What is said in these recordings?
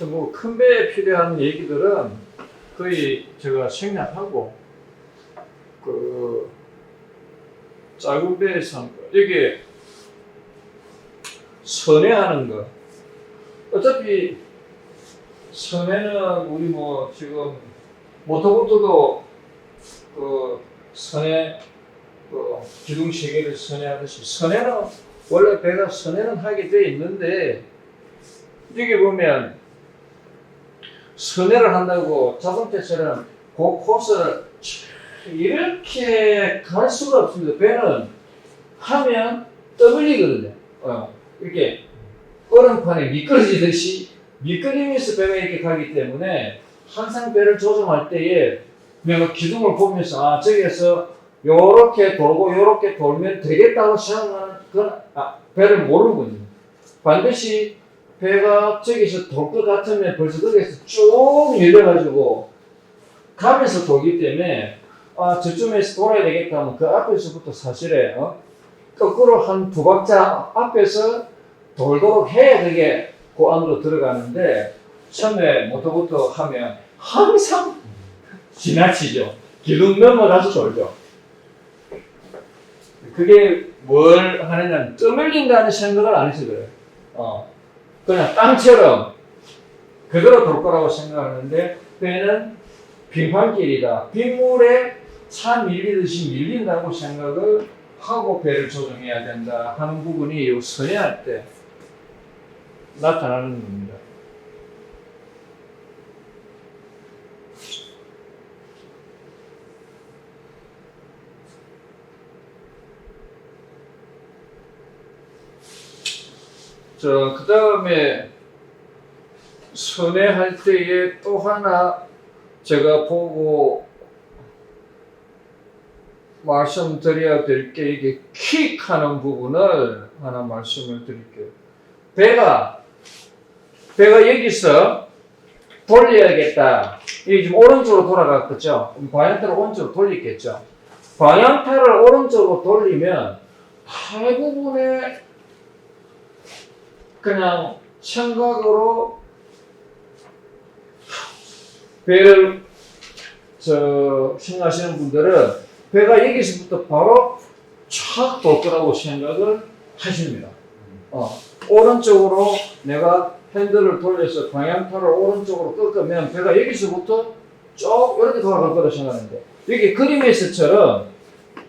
뭐 큰 배에 필요한 얘기들은 거의 제가 생략하고 그 작은 배에서 이게 선회하는 거 어차피 선회는 우리 뭐 지금 모터보트도 그 선회 그 기둥 세개를 선회하듯이 선회는 원래 배가 선회는 하게 돼 있는데 여기 보면 선회를 한다고 자동차처럼 그 코스를 이렇게 갈 수가 없습니다. 배는 하면 떠밀리거든요. 이렇게 얼음판에 미끄러지듯이 미끄러지면서 배가 이렇게 가기 때문에 항상 배를 조정할 때에 내가 기둥을 보면서 아 저기에서 요렇게 돌고 요렇게 돌면 되겠다고 생각하는 그건 배를 모르는군요. 반드시 배가 저기서 돌 것 같으면 벌써 거기에서 쭉 밀려가지고 가면서 돌기 때문에 아 저쯤에서 돌아야 되겠다 하면 그 앞에서부터 사실에 거꾸로 한 두 박자 앞에서 돌도록 해야 되게 그 안으로 들어가는데 처음에 모터보트 하면 항상 지나치죠. 기둥 넘어가서 돌죠. 그게 뭘 하느냐면 떠밀린다는 생각을 안 해서 그래요. 그냥 땅처럼 그대로 돌 거라고 생각하는데 배는 빙판길이다. 빗물에 차 밀리듯이 밀린다고 생각을 하고 배를 조정해야 된다 하는 부분이 이 선회할 때 나타나는 겁니다. 그 다음에 선회할 때에 또 하나 제가 보고 말씀드려야 될 게 이게 킥하는 부분을 하나 말씀을 드릴게요. 배가 여기서 돌려야겠다. 이게 지금 오른쪽으로 돌아갔겠죠? 방향타를 오른쪽으로 돌리겠죠? 방향타를 오른쪽으로 돌리면 대부분의 그냥 생각으로 배를 생각하시는 분들은 배가 여기서부터 바로 촥 돌 거라고 생각을 하십니다. 오른쪽으로 내가 핸들을 돌려서 방향타를 오른쪽으로 꺾으면 배가 여기서부터 쭉 이렇게 돌아갈 거라고 생각하는데 여기 그림에서처럼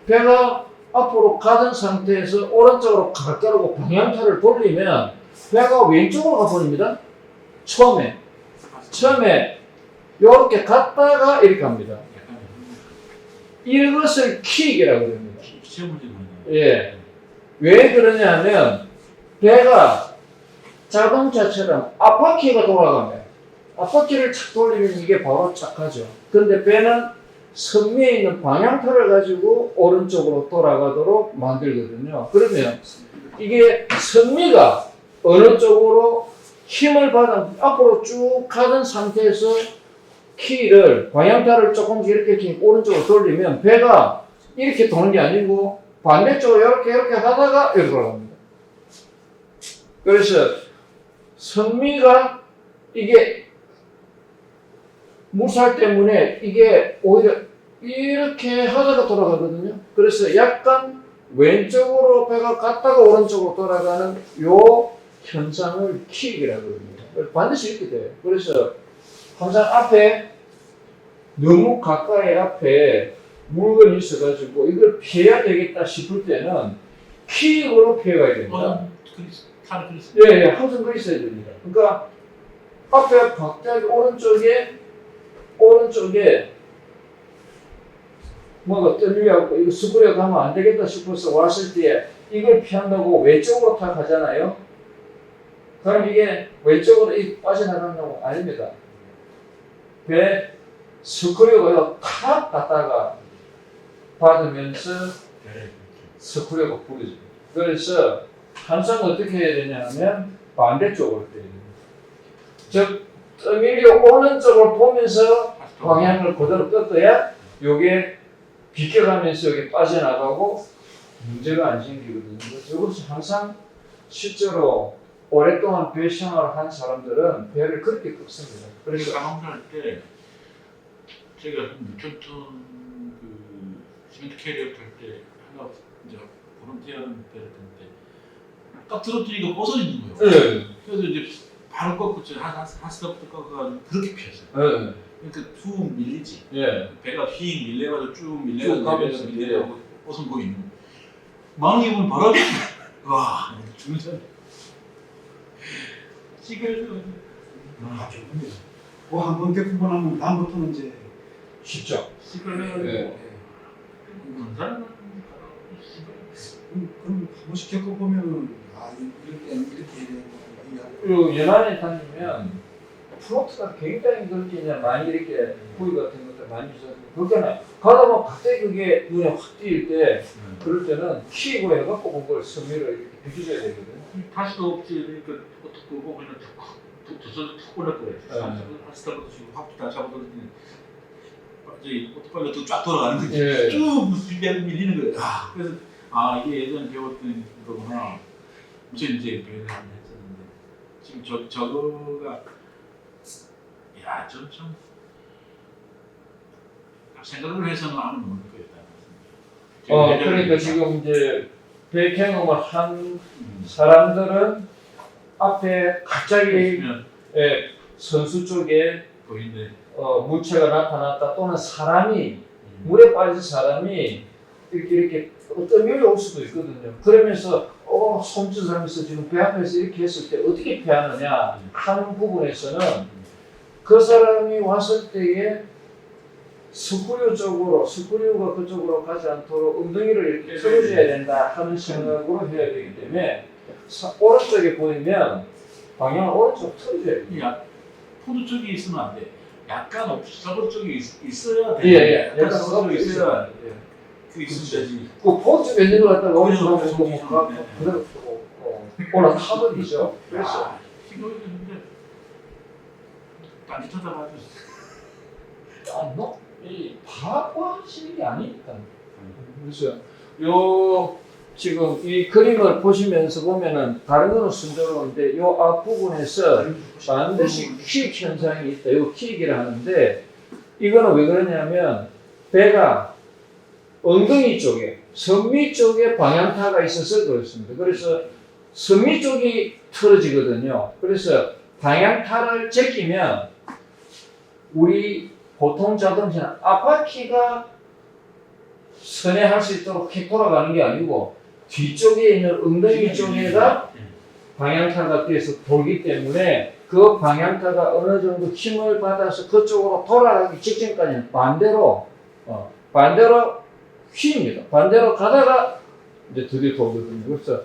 배가 앞으로 가던 상태에서 오른쪽으로 갈 거라고 방향타를 돌리면 배가 왼쪽으로 가버립니다. 처음에 이렇게 갔다가 이렇게 갑니다. 이것을 킥이라고 합니다. 예. 왜 그러냐면 배가 자동차처럼 앞바퀴가 돌아가면 앞바퀴를 착 돌리면 이게 바로 착 가죠. 근데 배는 선미에 있는 방향타를 가지고 오른쪽으로 돌아가도록 만들거든요. 그러면 이게 선미가 어느 쪽으로 힘을 받아 앞으로 쭉 가던 상태에서 키를 방향타를 조금씩 이렇게 오른쪽으로 돌리면 배가 이렇게 도는 게 아니고 반대쪽으로 이렇게 하다가 이렇게 돌아갑니다. 그래서 선미가 이게 무살 때문에 이게 오히려 이렇게 하다가 돌아가거든요. 그래서 약간 왼쪽으로 배가 갔다가 오른쪽으로 돌아가는 요 현상을 킥이라고 합니다. 반드시 이렇게 돼요. 그래서 항상 앞에 너무 가까이 앞에 물건이 있어가지고 이걸 피해야 되겠다 싶을 때는 킥으로 피해가야 됩니다. 예, 항상 그 있어야 됩니다. 그러니까 앞에 갑자기 오른쪽에 뭐가 떨려갖고 이거 스크려 가면 안 되겠다 싶어서 왔을 때 이걸 피한다고 왼쪽으로 탁 하잖아요. 그럼 이게 왼쪽으로 빠져나간다고 아닙니다. 배 스크류가 탁 갔다가 받으면서 스크류가 부러집니다. 그래서 항상 어떻게 해야 되냐 하면 반대쪽으로 때려야 됩니다. 즉 떠밀려 오는 쪽을 보면서 방향을 그대로 꺾어야 이게 비껴가면서 여기 빠져나가고 문제가 안 생기거든요. 이것이 항상 실제로 오랫동안 배 생활을 한 사람들은 배를 그렇게 꺾습니다. 그래서 그래서 강원도 할때 제가 한 6천 톤그 시멘트 캐리어 탈때 하나 이제 보름티하는 배를 탔는데 딱 들어뜨리니까 벗어지는 거예요. 네. 그래서 이제 바로 꺾고 한 스탑부터 꺾어가지고 그렇게 피했어요. 네. 그러니까 툭 밀리지. 예. 배가 휙 밀려가지고 쭉 쭉 밀려가지고 가면서 내려가서 밀려가고 벗은 거 있는. 망이면 바람이 와 죽는 줄. 찌그러져. 한번 겪고 나면 다음부터는 이제 쉽죠. 찌그러져. 네. 사람 그럼 한 번씩 겪어보면은 이렇게 해야 되는 거야. 그리고 연안에 다니면 플로트가 굉장히 그렇게 이제 많이 이렇게 부위 같은 것들 많이 있어서 그렇잖아요. 가다 보면 갑자기 그게 눈에 확 띄일 때 그럴 때는 킥으로 해갖고 그걸 섬유를 이렇게 비벼줘야 되거든요. 다시도 없지. 그러니까 어떻게 보고 그냥 툭 올릴 거예요. 스타부터 지금 확 다 잡아들더니 저기 오토바이가 쫙 돌아가는 거지. 예. 쭉 밀리는 거예요. 그래서 이게 예전에 배웠던 거구나. 무슨 이제 배를 한번 했었는데 지금 저거가 전 참 생각을 해서는 아무도 모를 거였다. 그러니까 지금 이제 배 경험을 한 사람들은 앞에 갑자기 선수 쪽에 보이는데 물체가 나타났다 또는 사람이 물에 빠진 사람이 이렇게 어떤 일이 올 수도 있거든요. 그러면서 손짓하면서 지금 배 앞에서 이렇게 했을 때 어떻게 피하느냐 하는 부분에서는 그 사람이 왔을 때에 스크류가 그쪽으로 가지 않도록 엉덩이를 이렇게 틀어줘야 된다 하는 생각으로 해야 되기 때문에 오른쪽에 보이면 방향을 오른쪽 틀어줘야 돼요. 포드 쪽이 있으면 안 돼. 약간 서버 쪽이 있어야 돼. 예. 약간 서버 쪽이 있어야 그 있어야지. 그 포즈 vend는 걸 갖다가 그래서 오른쪽으로 보고 그대로 올라타버리죠. 그래서 생각이 드는데 딴짓하다가 이 파악하시는 게 아니니까. 그래서 요 지금 이 그림을 보시면서 보면은 다른 거는 순조로운데 요 앞부분에서 반드시 킥 현상이 있다. 요 킥이라 하는데 이거는 왜 그러냐면 배가 엉덩이 쪽에 선미 쪽에 방향타가 있어서 그렇습니다. 그래서 선미 쪽이 틀어지거든요. 그래서 방향타를 제끼면 우리 보통 자동차는 앞바퀴가 선회할 수 있도록 킥 돌아가는 게 아니고 뒤쪽에 있는 엉덩이 쪽에가 방향타가 뒤에서 돌기 때문에 그 방향타가 어느 정도 힘을 받아서 그쪽으로 돌아가기 직전까지는 반대로 휘입니다. 반대로 가다가 이제 드디어 돌거든요. 그래서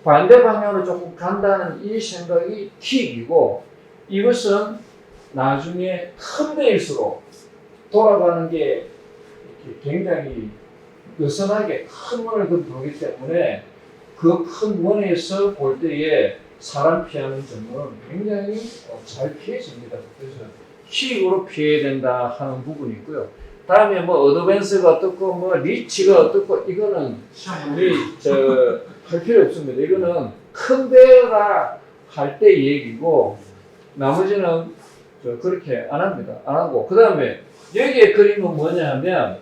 반대 방향으로 조금 간다는 이 생각이 킥이고 이것은 나중에 큰 배일수록 돌아가는 게 굉장히 느슨하게 큰 원을 돌기 때문에 그 큰 원에서 볼 때에 사람 피하는 점은 굉장히 잘 피해집니다. 그래서 킥으로 피해야 된다 하는 부분이 있고요. 다음에 뭐 어드밴스가 어떻고 뭐 리치가 어떻고 이거는 우리 할 필요 없습니다. 이거는 큰 배가 할 때 얘기고 나머지는 그렇게 안 합니다. 안 하고 그 다음에 여기에 그림은 뭐냐 하면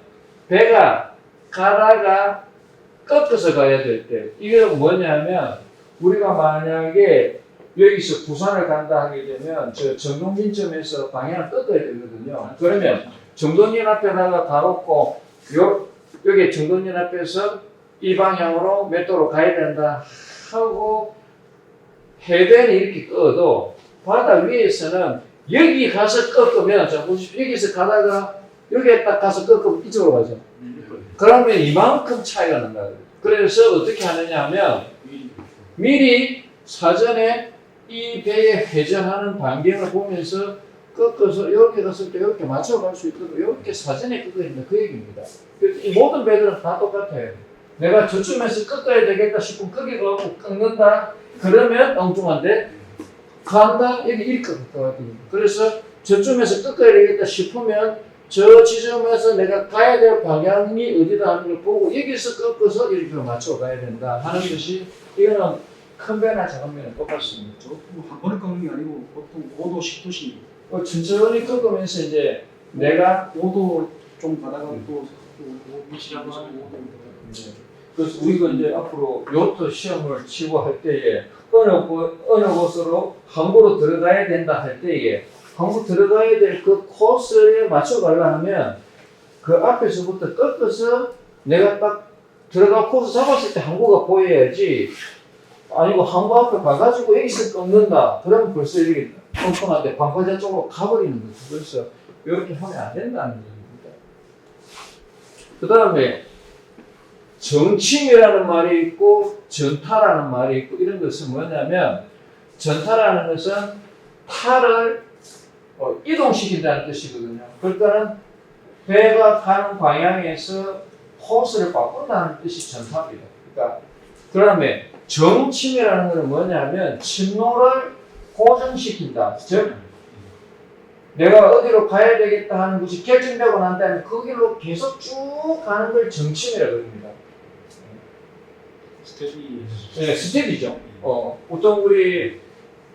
배가 가다가 꺾어서 가야 될 때 이게 뭐냐 하면 우리가 만약에 여기서 부산을 간다 하게 되면 저 정동진점에서 방향을 꺾어야 되거든요. 그러면 정동진 앞에다가 가로고 여기 정동진 앞에서 이 방향으로 몇 도로 가야 된다 하고 해변이 이렇게 꺼도 바다 위에서는 여기 가서 꺾으면 자 보십시오. 여기서 가다가 여기에 딱 가서 꺾으면 이쪽으로 가죠. 그러면 이만큼 차이가 난다. 그래서 어떻게 하느냐 하면 미리 사전에 이 배에 회전하는 반경을 보면서 꺾어서 이렇게 갔을 때 이렇게 맞춰갈 수 있도록 이렇게 사전에 꺾어야 된다. 그 얘기입니다. 이 모든 배들은 다 똑같아요. 내가 저쯤에서 꺾어야 되겠다 싶으면 거기 가고 꺾는다. 그러면 엉뚱한데 간다 여기 이렇게 꺾거든요. 그래서 저쯤에서 꺾어야 되겠다 싶으면 저 지점에서 내가 가야 될 방향이 어디다 하는 걸 보고 여기서 꺾어서 이렇게 맞춰 가야 된다 하는 것이 이거는 큰 배나 작은 배는 똑같습니다. 저한 번에 꺾는 게 아니고 보통 5도 10도씩 천천히 꺾으면서 이제 내가 5도 좀 가다가 또 확실하고 하면 그래서 우리가 이제 앞으로 요트 시험을 치고 할 때에 어느 곳으로 항구로 들어가야 된다 할 때에 항구 들어가야 될 그 코스에 맞춰 가려면 그 앞에서부터 꺾어서 내가 딱 들어가 코스 잡았을 때 항구가 보여야지 아니고 항구 앞에 가가지고 여기서 꺾는다 그러면 벌써 이게 엉뚱한데 방파제 쪽으로 가버리는 거죠. 그래서 이렇게 하면 안 된다는 얘기입니다. 그 다음에 정침이라는 말이 있고 전타라는 말이 있고 이런 것은 뭐냐면 전타라는 것은 탈을 이동시킨다는 뜻이거든요. 그러니까는 배가 가는 방향에서 코스를 바꾼다는 뜻이 전타입니다. 그러니까 그 다음에 정침이라는 것은 뭐냐면 침로를 고정시킨다. 즉 내가 어디로 가야 되겠다 하는 것이 결정되고 난 다음에 그 길로 계속 쭉 가는 걸 정침이라고 합니다. 스텝이 네, 스텝이죠. 보통 우리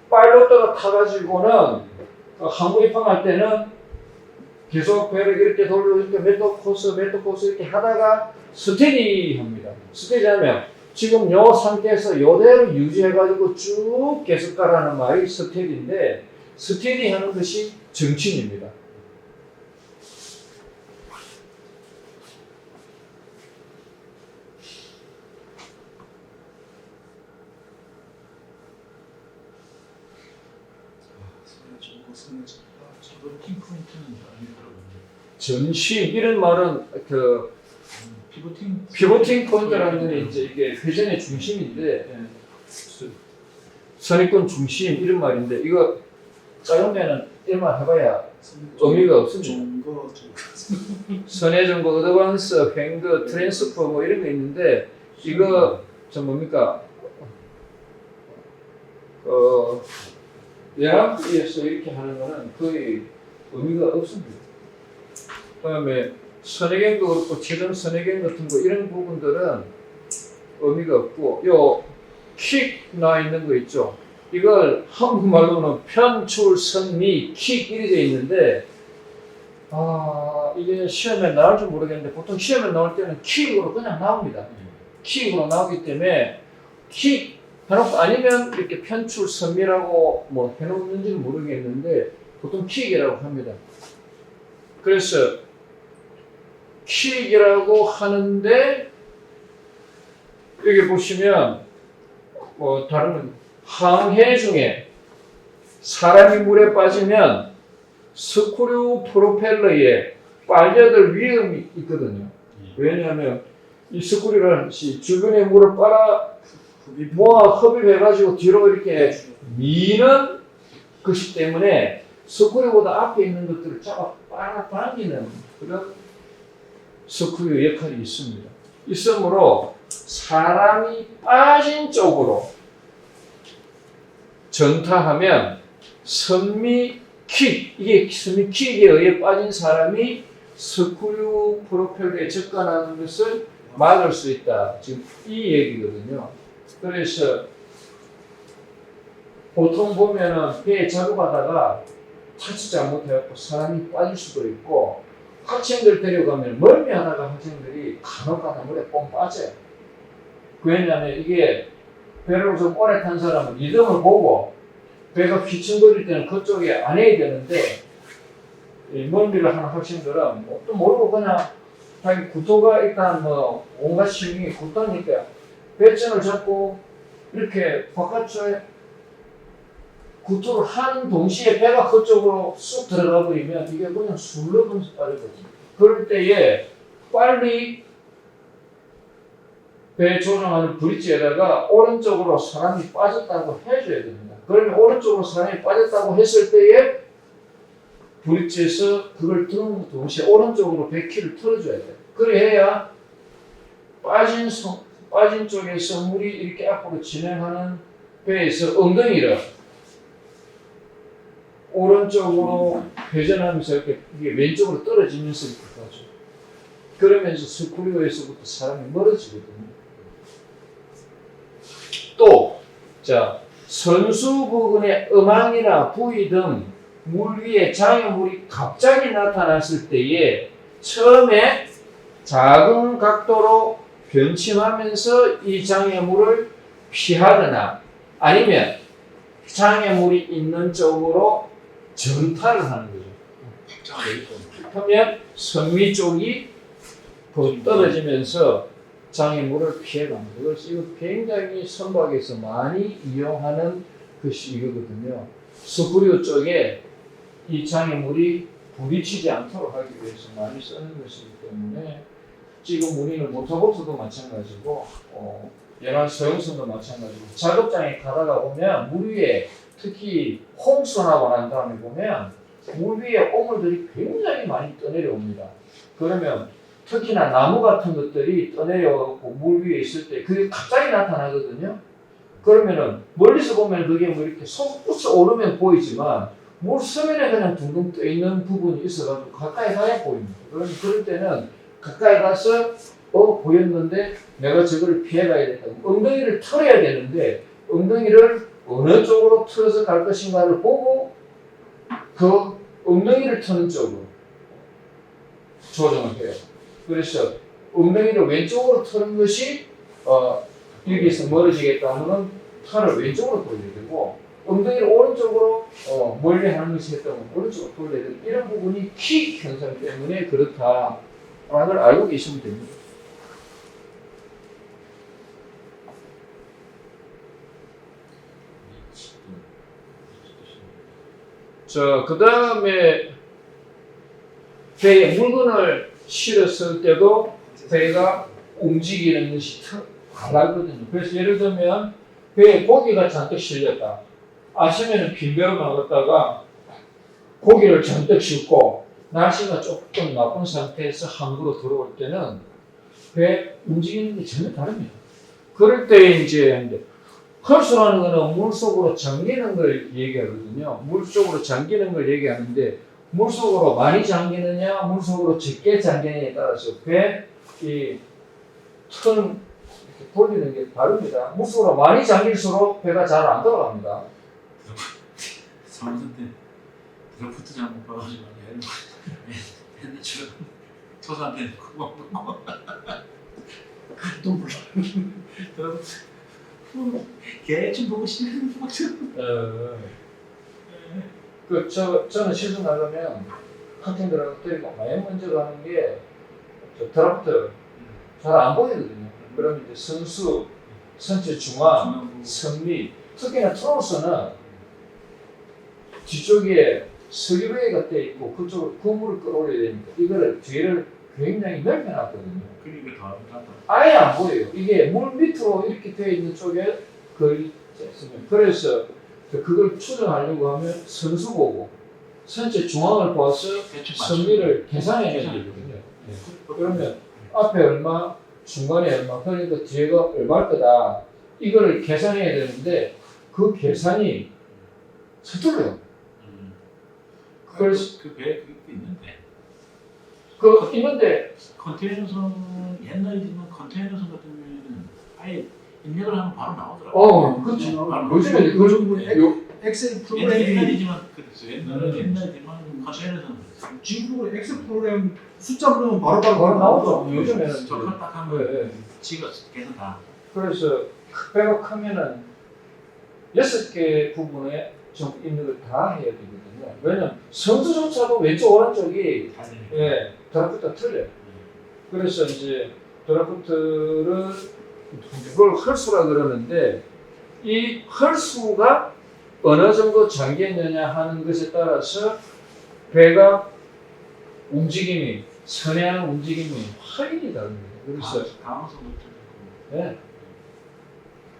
파일럿가 타가지고는 항구 입항할 때는 계속 배를 이렇게 돌리고 이렇게 메토 코스 이렇게 하다가 스테디 합니다. 스테디 하면 지금 요 상태에서 요대로 유지해가지고 쭉 계속 가라는 말이 스테디인데 스테디 하는 것이 정침입니다. 저도 킹 포인트는 아니더라고요. 전심 이런 말은 그 피보팅 포인트라는 게 이제 이게 회전의 중심인데 선입권 중심 이런 말인데 이거 짜용면은 이런 말 해봐야 의미가 없습니다. 선의 정보, 어드밴스, 횡거, 트랜스퍼 뭐 이런 거 있는데 이거 저 뭡니까? 연합주의에서 이렇게 하는 거는 거의 의미가 없습니다. 그다음에 선의견도 그렇고 최종 선의견 같은 거 이런 부분들은 의미가 없고 요 킥 나와 있는 거 있죠. 이걸 한국말로는 편출, 선미, 킥 이렇게 돼 있는데 이게 시험에 나올 줄 모르겠는데 보통 시험에 나올 때는 킥으로 그냥 나옵니다. 킥으로 나오기 때문에 킥 해놓고 아니면 이렇게 편출, 선미라고 뭐 해놓는지는 모르겠는데 보통 킥이라고 합니다. 그래서 킥이라고 하는데 여기 보시면 뭐 다른 항해 중에 사람이 물에 빠지면 스크류 프로펠러에 빨려들 위험이 있거든요. 왜냐하면 이 스크류라는 것이 주변에 물을 빨아 모아 흡입해가지고 뒤로 이렇게 미는 것이기 때문에 스크류보다 앞에 있는 것들을 잡아 빨아당기는 그런 스크류 역할이 있습니다. 있으므로 사람이 빠진 쪽으로 전타하면 선미 킥, 이게 선미 킥에 의해 빠진 사람이 스크류 프로펠러에 접근하는 것을 막을 수 있다. 지금 이 얘기거든요. 그래서 보통 보면은 배에 작업하다가 타치 잘못해갖고 사람이 빠질 수도 있고 학생들 데려가면 멀미하다가 학생들이 간혹가다 물에 뻥 빠져요. 왜냐하면 이게 배를 좀 오래 탄 사람은 리듬을 보고 배가 휘청거릴 때는 그쪽에 안 해야 되는데 멀미를 하는 학생들은 또 모르고 그냥 자기 구토가 일단 뭐 온갖 신경이 굳다니까 배짱을 잡고 이렇게 바깥쪽에 구토를 하는 동시에 배가 그쪽으로 쑥 들어가 버리면 이게 그냥 술러가면서 빠르거든요. 그럴 때에 빨리 배 조정하는 브릿지에다가 오른쪽으로 사람이 빠졌다고 해줘야 됩니다. 그러면 오른쪽으로 사람이 빠졌다고 했을 때에 브릿지에서 그걸 들은 동시에 오른쪽으로 배키를 틀어줘야 돼요. 그래야 빠진 쪽에서 물이 이렇게 앞으로 진행하는 배에서 엉덩이를 오른쪽으로 회전하면서 이렇게 이게 왼쪽으로 떨어지면서 이렇게 가죠. 그러면서 스크류에서부터 사람이 멀어지거든요. 또 자, 선수 부근의 음항이나 부위 등 물 위에 장애물이 갑자기 나타났을 때에 처음에 작은 각도로 변침하면서 이 장애물을 피하거나 아니면 장애물이 있는 쪽으로 전타를 하는 거죠. 그러면 선미 쪽이 더 떨어지면서 장애물을 피해갑니다. 그래서 이거 굉장히 선박에서 많이 이용하는 것이 이거거든요. 스크류 쪽에 이 장애물이 부딪히지 않도록 하기 위해서 많이 쓰는 것이기 때문에 지금 우리는 모터보트도 마찬가지고 연안 소형선도 마찬가지고 작업장에 가다가 보면 물 위에 특히 홍수나고 난 다음에 보면 물 위에 오물들이 굉장히 많이 떠내려옵니다. 그러면 특히나 나무 같은 것들이 떠내려오고 물 위에 있을 때 그게 갑자기 나타나거든요. 그러면은 멀리서 보면 그게 뭐 이렇게 솟구쳐 오르면 보이지만 물 서면에 그냥 둥둥 떠 있는 부분이 있어가지고 가까이 가야 보입니다. 그러면 그럴 때는 가까이 가서 보였는데 내가 저거를 피해가야 된다. 엉덩이를 털어야 되는데 엉덩이를 어느 쪽으로 틀어서 갈 것인가를 보고 그 엉덩이를 트는 쪽으로 조정을 해요. 그래서 엉덩이를 왼쪽으로 트는 것이 여기서 멀어지겠다 하면 팔을 왼쪽으로 돌려야 되고 엉덩이를 오른쪽으로 멀리 하는 것이 했다면 오른쪽으로 돌려야 되고 이런 부분이 킥 현상 때문에 그렇다. 를 알고 계시면 됩니다. 자, 그 다음에 배에 물건을 실었을 때도 배가 움직이는 것이 달라거든요. 그래서 예를 들면 배에 고기가 잔뜩 실렸다. 아침에는 빈 배로 나갔다가 고기를 잔뜩 싣고 날씨가 조금 나쁜 상태에서 항구로 들어올 때는 배 움직이는 게 전혀 다릅니다. 그럴 때 이제 헐수라는 거는 물속으로 잠기는 걸 얘기하거든요. 물속으로 잠기는 걸 얘기하는데 물속으로 많이 잠기느냐 물속으로 적게 잠기느냐에 따라서 배이 턴 돌리는 게 다릅니다. 물속으로 많이 잠길수록 배가 잘 안 돌아갑니다. 사무실 때 드래프트 잘못 봐가지고 옛날처럼 토사한테 그거 먹고 또 몰라. 드래프트 개좀 보고 싶은 저는 시즌 나가면 학생들하고 때리고 맨 먼저 가는 게 드라프트 잘 안 보이거든요. 그럼 이제 선수, 선체 중앙, 선미, 특히나 트로스는 뒤쪽에 서리베이가 떼 있고 그쪽으로 그물을 끌어올려야 되니까 이거를 뒤를 굉장히 넓혀놨거든요. 그러니까 다 아예 안 보여요. 이게 물 밑으로 이렇게 되어 있는 쪽에 거의 있으면 그래서 그걸 추정하려고 하면 선수 보고 선체 중앙을 봐서 선미를 계산해야 되거든요. 그러면 앞에 얼마, 중간에 얼마, 그러니까 뒤에가 얼마일 거다. 이거를 계산해야 되는데 그 계산이 서툴러요. 그래서 그 배에 그게 있는데 있는데 컨테이너선 옛날이지만 컨테이너선 같은 경우에는 아예 입력을 하면 바로 나오더라고요. 그렇지. 요즘에 요즘에 엑셀 프로그램이 옛날이지만 그랬어요. 옛날이지만 컨테이너선 지금 엑셀 프로그램 숫자 부르면 바로 나오죠. 요즘에는 저걸 딱 하면 네. 지가 계속 다. 그래서 배가 크면은 6개 부분에 좀 입력을 다 해야 되거든요. 왜냐면 선수조차도 왼쪽 오른쪽이 드라프트가 틀려요. 그래서 이제 드라프트를 이걸 헐수라 그러는데 이 헐수가 어느 정도 잠겼느냐 하는 것에 따라서 배가 움직임이 선행하는 움직임이 확연히 다릅니다. 그래서 네.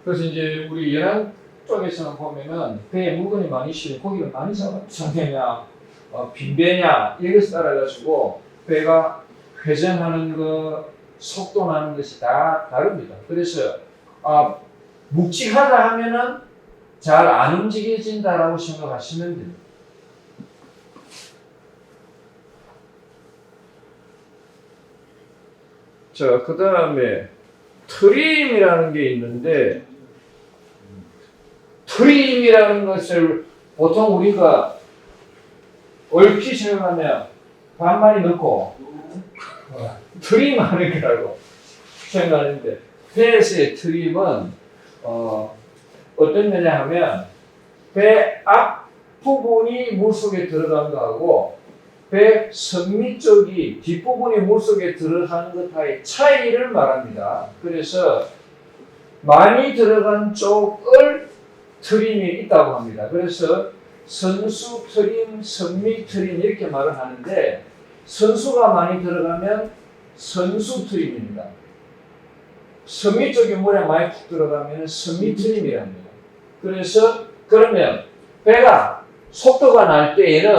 그래서 이제 우리 연안 쪽에서는 보면은 배에 물건이 많이 실린 고기를 많이 잡느냐 빈배냐 이것에 따라 가지고 배가 회전하는 것 속도 나는 것이 다 다릅니다. 그래서 묵직하다 하면은 잘 안 움직여진다라고 생각하시면 됩니다. 자, 그 다음에 트림이라는 게 있는데 트림이라는 것을 보통 우리가 얼핏 생각하면 반만이 넣고 트림 하는 거라고 생각하는데 배에서의 트림은 어떤 거냐 하면 배 앞부분이 물속에 들어간 거하고 배 선미 쪽이 뒷부분이 물속에 들어간 것과의 차이를 말합니다. 그래서 많이 들어간 쪽을 트림이 있다고 합니다. 그래서 선수 트림, 선미 트림 이렇게 말을 하는데 선수가 많이 들어가면 선수 트림입니다. 선미 쪽에 물에 많이 푹 들어가면 선미 트림이랍니다. 그래서 그러면 배가 속도가 날 때에는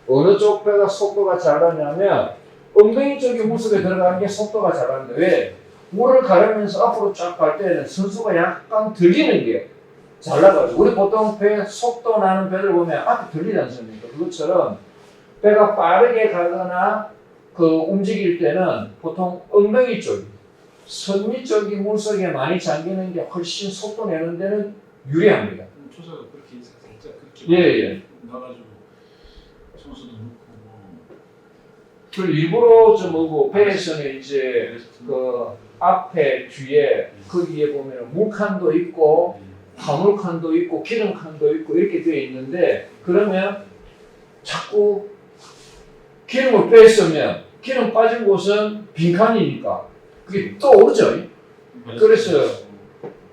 어느 쪽 배가 속도가 잘 나냐면 엉덩이 쪽이 물속에 들어가는 게 속도가 잘 나는데 왜? 물을 가르면서 앞으로 쫙 갈 때는 선수가 약간 들리는 게 잘 나가죠. 우리 보통 배 속도 나는 배를 보면 앞이 들리지 않습니까? 그것처럼 배가 빠르게 가거나 움직일 때는 보통 엉덩이 쪽, 선미 쪽이 물속에 많이 잠기는 게 훨씬 속도 내는 데는 유리합니다. 초사가 그렇게 살짝 그렇게 예. 나가지고 선수도 넣고 그 일부러 좀 뭐고 배에서는 이제 그 앞에 뒤에 거기에 보면 물칸도 있고 화물칸도 있고 기름칸도 있고 이렇게 되어 있는데 그러면 자꾸 기름을 뺐으면 기름 빠진 곳은 빈칸이니까 그게 또 오르죠. 그래서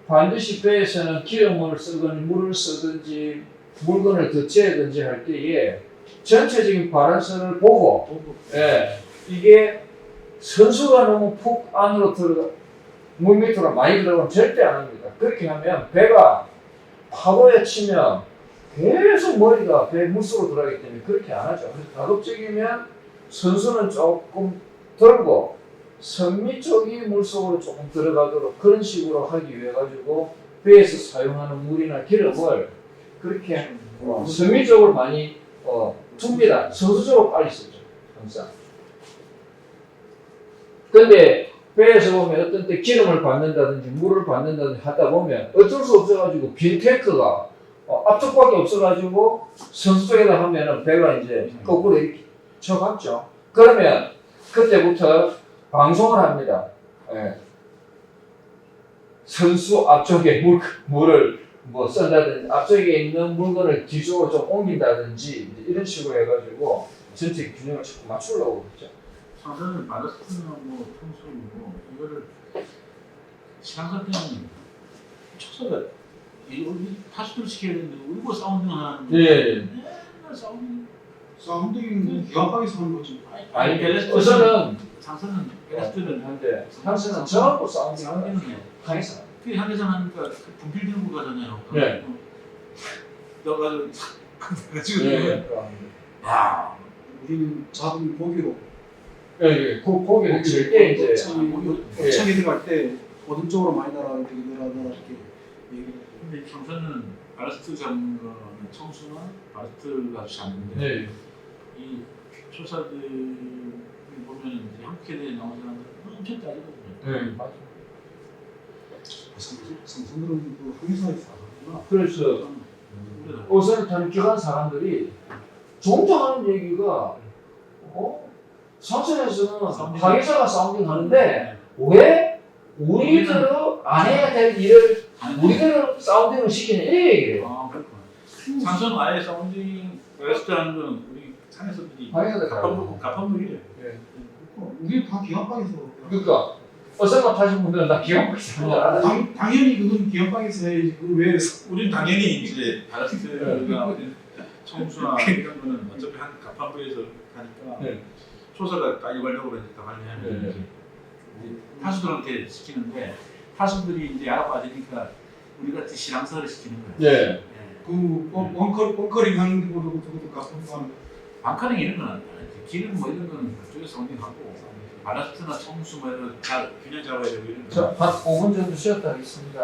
반드시 배에서는 기름을 쓰든 물을 쓰든지 물건을 더 재든지 할 때에 전체적인 바란스를 보고 이게 선수가 너무 푹 안으로 들어가 물 밑으로 많이 들어가면 절대 안 합니다. 그렇게 하면 배가 파도에 치면 계속 머리가 배 물속으로 들어가기 때문에 그렇게 안 하죠. 그래서 가급적이면 선수는 조금 들고 선미 쪽이 물속으로 조금 들어가도록 그런 식으로 하기 위해 가지고 배에서 사용하는 물이나 기름을 그렇게 선미 쪽으로 많이 둡니다. 선수 쪽으로 빨리 쓰죠. 항상. 근데 배에서 보면 어떤 때 기름을 받는다든지 물을 받는다든지 하다 보면 어쩔 수 없어가지고 빈 탱크가 앞쪽밖에 없어가지고 선수 쪽에다 하면은 배가 이제 거꾸로 이렇게 쳐갔죠. 그러면 그때부터 방송을 합니다. 선수 앞쪽에 물을 쏜다든지 앞쪽에 있는 물건을 뒤쪽으로 좀 옮긴다든지 이런 식으로 해가지고 전체 균형을 자꾸 맞추려고 그러죠. 상선은 바라스트나 통수 이거를 시상사 때는 초사가 파수를 시켜야 되는데 울고 사운딩 하는 맨날 사운딩 기합하게서 하는 거지. 아니 벨레스트는 우선은 상선은 벨레스트는 한데 상선은 전부 사운딩 항해사. 그 항해상 하니까 분필 들고 가잖아요. 네. 넣어가지고 야, 우리는 작은 고기로 고기를 칠때 이제 창에 들어갈 때 어느 쪽으로 많이 날아가야 되게 이렇게 얘기를. 근데 상선은 바라스트 잡는 거는 청수나 바라스트가 잡는데 이 초사들 보면은 이제 한국에 나온 사람들은 엄청 따지거든요. 맞아. 삼성들은 그 항해사에서 하구나. 그래서 우선 단기간 사람들이 종종 하는 얘기가 삼성에서는 항해사가 사운딩 하는데 왜 우리들은 안 해야 될 일을 우리들은 사운딩을 시키는 이 얘기예요. 그렇구나. 상선 아예 사운딩 바라스트 하는 건 우리 상해서들이 항해사들 가판물이래요. 우리 다 기합방에서. 그러니까 어선만 타신 분들은 다 기억하지 않아. 당연히 그건 기합방에서 해야지. 왜? 우리는 당연히 이제 바라스트가 청수나 이런 거는 어차피 한 가판부에서 하니까 초사가 빨리 가려고 그러니까 빨리 하면 타수들한테 시키는데 타수들이 이제 알아봐지니까 우리 같이 실황사를 시키는 거예요. 그 벙커링 하는 것도 그것도 가판방. 방카링 이런 건 아니야. 기름 뭐 이런 거는 그쪽에서 언딩하고 바라스트나 청수 뭐 이런 거 잘 균형 잡아야 되고 이런 거. 한 5분 정도 쉬었다 하겠습니다.